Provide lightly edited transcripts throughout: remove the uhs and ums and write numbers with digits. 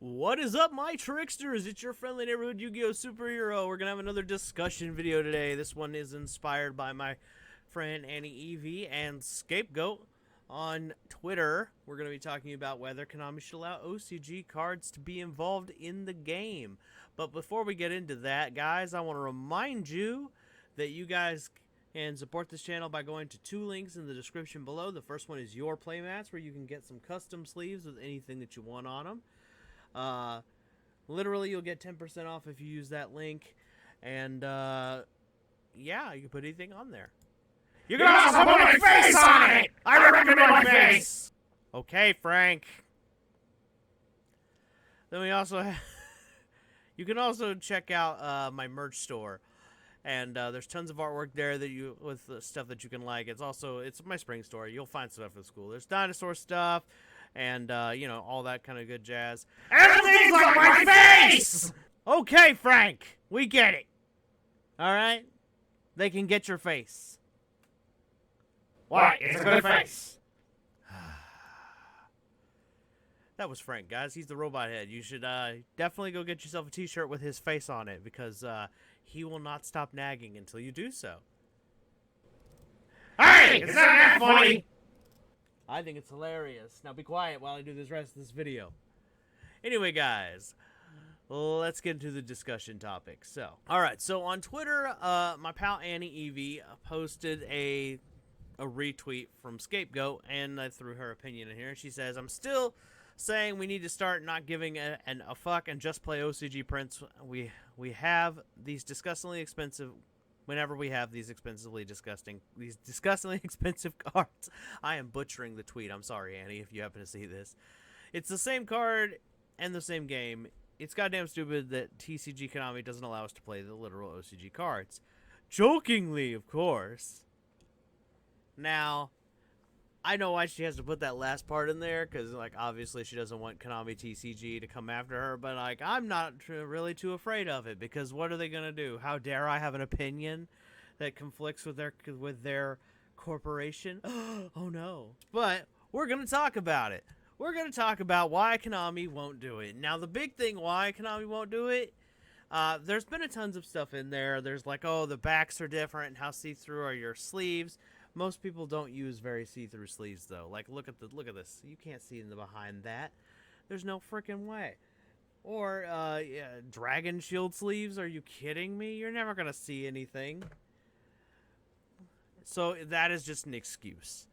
What is up, my tricksters? It's your friendly neighborhood Yu-Gi-Oh! Superhero. We're gonna have another discussion video today. This one is inspired by my friend Annie Evie and Scapegoat on Twitter. We're gonna be talking about whether Konami should allow OCG cards to be involved in the game. But before we get into that, guys, I want to remind you that you guys can support this channel by going to two links in the description below. The first one is your playmats, where you can get some custom sleeves with anything that you want on them. Literally, you'll get 10% off if you use that link, and yeah, you can put anything on there. You can also put my face on it. I recommend my face. Okay, Frank. Then we also have you can also check out my merch store, and there's tons of artwork there that you with stuff that you can like. It's my spring store. You'll find stuff for school. There's dinosaur stuff. And, you know, all that kind of good jazz. Everything's on my face! Okay, Frank. We get it. Alright? They can get your face. What? It's a good face. That was Frank, guys. He's the robot head. You should definitely go get yourself a t-shirt with his face on it, because he will not stop nagging until you do so. Hey! It's not that funny! I think it's hilarious. Now be quiet while I do this rest of this video. Anyway, guys, let's get into the discussion topic. So, alright, so on Twitter, my pal Annie Evie posted a retweet from Scapegoat, and I threw her opinion in here. She says, I'm still saying we need to start not giving a fuck and just play OCG prints. We have these disgustingly expensive... Whenever we have these disgustingly expensive cards. I am butchering the tweet. I'm sorry, Annie, if you happen to see this. It's the same card and the same game. It's goddamn stupid that TCG Konami doesn't allow us to play the literal OCG cards. Jokingly, of course. Now, I know why she has to put that last part in there, because, like, obviously she doesn't want Konami TCG to come after her, but, like, I'm not really too afraid of it, because what are they going to do? How dare I have an opinion that conflicts with their corporation? Oh, no. But we're going to talk about it. We're going to talk about why Konami won't do it. Now, the big thing why Konami won't do it, there's been a tons of stuff in there. There's, like, oh, the backs are different, and how see-through are your sleeves. Most people don't use very see-through sleeves, though. Like, look at this. You can't see in the behind that. There's no freaking way. Or, yeah, dragon shield sleeves? Are you kidding me? You're never gonna see anything. So that is just an excuse.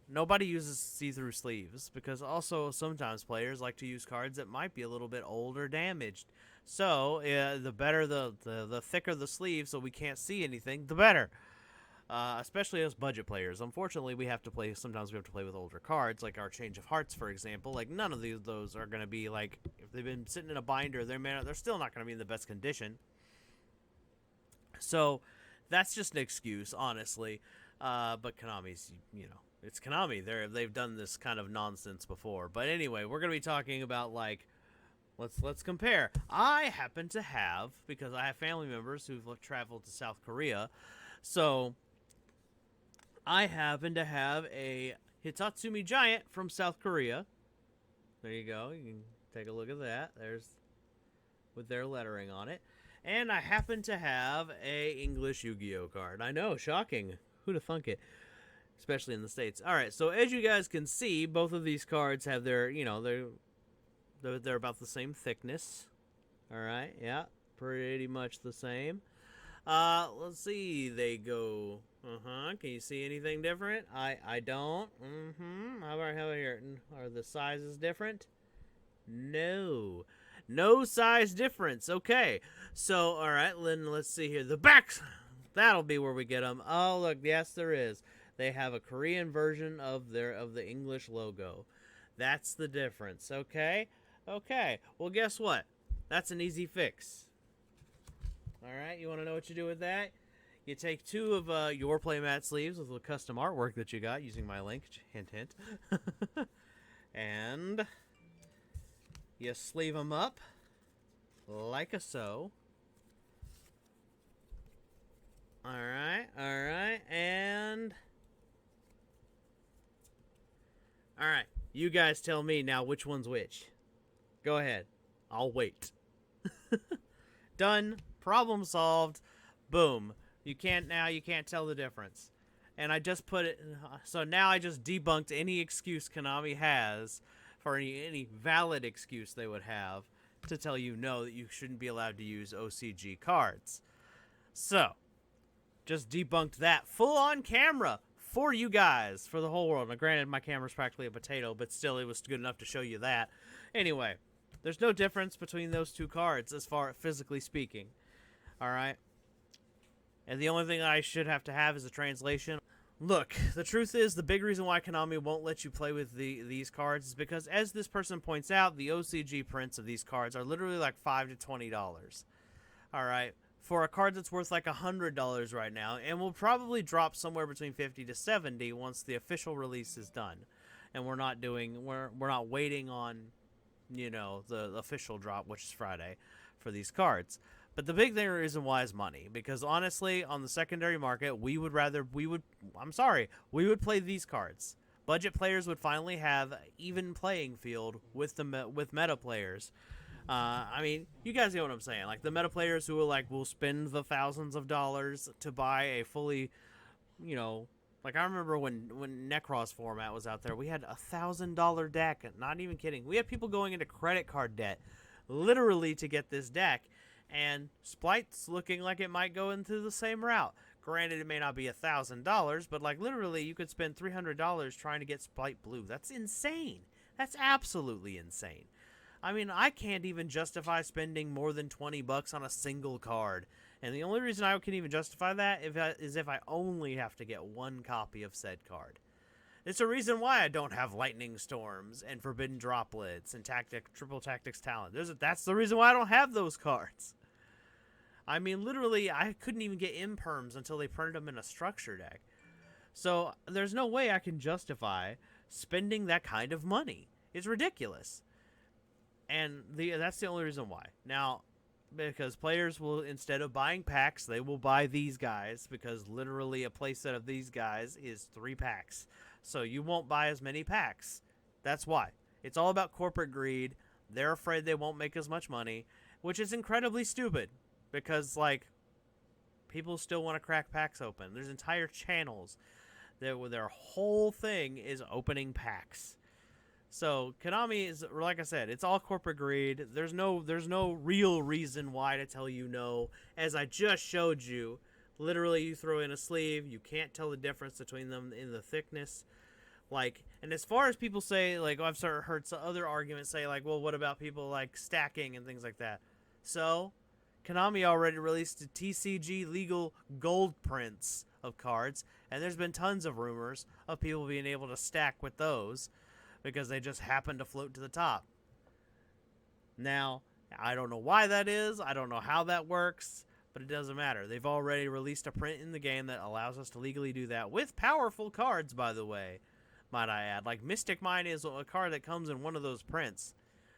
Nobody uses see-through sleeves, because also sometimes players like to use cards that might be a little bit old or damaged. So the better the thicker the sleeve, so we can't see anything, the better. Especially as budget players. Unfortunately, sometimes we have to play with older cards, like our Change of Hearts, for example. Like, none of those are going to be, like, if they've been sitting in a binder, they're still not going to be in the best condition. So, that's just an excuse, honestly. But Konami's, you know, it's Konami. They've done this kind of nonsense before. But anyway, we're going to be talking about, like, let's compare. I happen to have, because I have family members who've traveled to South Korea, so I happen to have a Hitatsumi Giant from South Korea. There you go. You can take a look at that. There's with their lettering on it. And I happen to have a English Yu-Gi-Oh card. I know, shocking. Who'd have thunk it? Especially in the States. All right, so as you guys can see, both of these cards have their, you know, they're about the same thickness. All right, yeah, pretty much the same. Let's see. They go. Can you see anything different? I don't. How about here? Are the sizes different? No. No size difference. Okay. So, all right. Then let's see here. The backs. That'll be where we get them. Oh, look. Yes, there is. They have a Korean version of the English logo. That's the difference. Okay. Okay. Well, guess what? That's an easy fix. Alright, you want to know what you do with that? You take two of your playmat sleeves with the custom artwork that you got using my link, hint hint, and you sleeve them up like so. Alright, and alright, you guys tell me now which one's which. Go ahead. I'll wait. Done. Problem solved. Boom. You can't tell the difference. And I just put it, so now I just debunked any excuse Konami has, for any valid excuse they would have to tell you no, that you shouldn't be allowed to use OCG cards. So, just debunked that full on camera for you guys, for the whole world. Now, granted, my camera's practically a potato, but still, it was good enough to show you that. Anyway, there's no difference between those two cards as far as physically speaking. Alright? And the only thing I should have to have is a translation. Look, the truth is, the big reason why Konami won't let you play with these cards is because, as this person points out, the OCG prints of these cards are literally like $5 to $20. Alright? For a card that's worth like $100 right now, and will probably drop somewhere between $50 to $70 once the official release is done. And we're not waiting on, you know, the official drop, which is Friday, for these cards. But the big reason why is money, because honestly, on the secondary market, we would play these cards. Budget players would finally have even playing field with meta players. I mean, you guys know what I'm saying. Like, the meta players who will spend the thousands of dollars to buy a fully, you know, like, I remember when Necros format was out there, we had $1,000 deck. Not even kidding. We had people going into credit card debt, literally, to get this deck. And Splite's looking like it might go into the same route. Granted, it may not be $1,000, but like literally, you could spend $300 trying to get Splite Blue. That's insane. That's absolutely insane. I mean, I can't even justify spending more than $20 on a single card. And the only reason I can even justify that is if I only have to get one copy of said card. It's a reason why I don't have Lightning Storms and Forbidden Droplets and Triple Tactics Talent. That's the reason why I don't have those cards. I mean, literally, I couldn't even get imperms until they printed them in a structure deck. So, there's no way I can justify spending that kind of money. It's ridiculous. And that's the only reason why. Now, because players will, instead of buying packs, they will buy these guys, because literally a playset of these guys is 3 packs. So, you won't buy as many packs. That's why. It's all about corporate greed. They're afraid they won't make as much money, which is incredibly stupid. Because, like, people still want to crack packs open. There's entire channels that their whole thing is opening packs. So, Konami is, like I said, it's all corporate greed. There's no real reason why to tell you no. As I just showed you, literally you throw in a sleeve, you can't tell the difference between them in the thickness. Like, and as far as people say, like, I've heard some other arguments say, like, well, what about people, like, stacking and things like that? So, Konami already released the TCG legal gold prints of cards, and there's been tons of rumors of people being able to stack with those because they just happen to float to the top. Now, I don't know why that is, I don't know how that works, but it doesn't matter. They've already released a print in the game that allows us to legally do that with powerful cards, by the way, might I add. Like, Mystic Mine is a card that comes in one of those prints.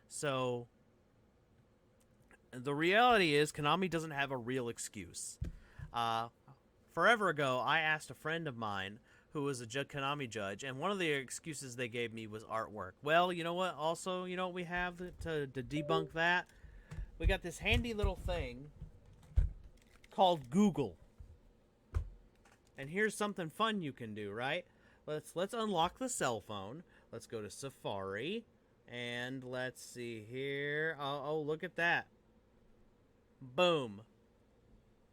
So, the reality is, Konami doesn't have a real excuse. Forever ago, I asked a friend of mine who was a Konami judge, and one of the excuses they gave me was artwork. Well, you know what? Also, you know what we have to debunk that? We got this handy little thing called Google. And here's something fun you can do, right? Let's unlock the cell phone. Let's go to Safari, and let's see here. Oh, look at that. Boom.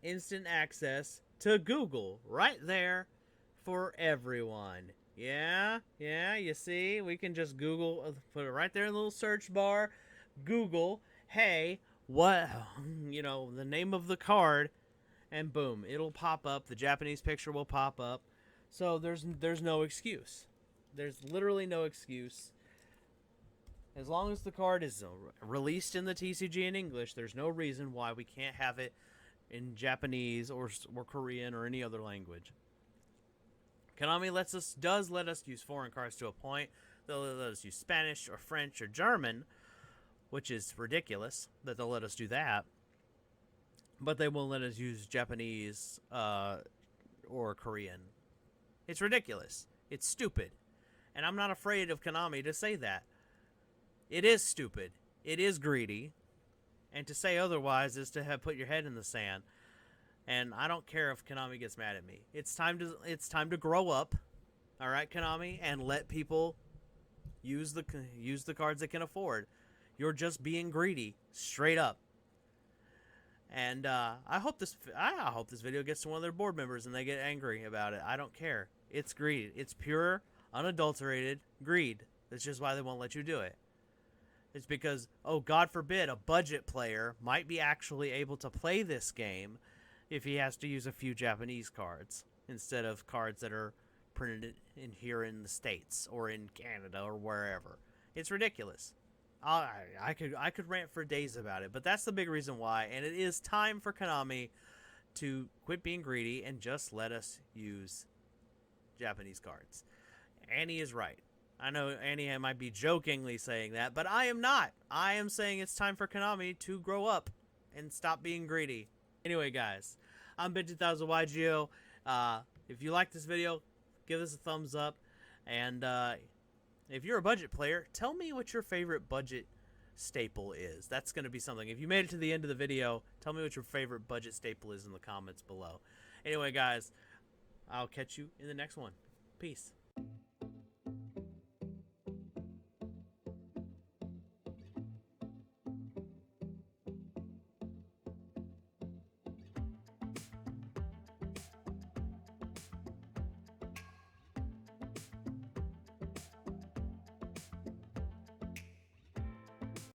Instant access to Google right there for everyone. Yeah, you see? We can just Google, put it right there in the little search bar. Google, hey, what, you know, the name of the card, and boom, it'll pop up. The Japanese picture will pop up. So there's no excuse. There's literally no excuse. As long as the card is released in the TCG in English, there's no reason why we can't have it in Japanese or Korean or any other language. Konami does let us use foreign cards to a point. They'll let us use Spanish or French or German, which is ridiculous that they'll let us do that. But they won't let us use Japanese or Korean. It's ridiculous. It's stupid. And I'm not afraid of Konami to say that. It is stupid. It is greedy, and to say otherwise is to have put your head in the sand. And I don't care if Konami gets mad at me. It's time to grow up, all right, Konami, and let people use the cards they can afford. You're just being greedy, straight up. And I hope this video gets to one of their board members and they get angry about it. I don't care. It's greed. It's pure, unadulterated greed. That's just why they won't let you do it. It's because, oh, God forbid, a budget player might be actually able to play this game if he has to use a few Japanese cards instead of cards that are printed in here in the States or in Canada or wherever. It's ridiculous. I could rant for days about it, but that's the big reason why, and it is time for Konami to quit being greedy and just let us use Japanese cards. Annie is right. I know Annie might be jokingly saying that, but I am not. I am saying it's time for Konami to grow up and stop being greedy. Anyway, guys, I'm Ben2000 yugioh. If you like this video, give us a thumbs up. And if you're a budget player, tell me what your favorite budget staple is. That's going to be something. If you made it to the end of the video, tell me what your favorite budget staple is in the comments below. Anyway, guys, I'll catch you in the next one. Peace.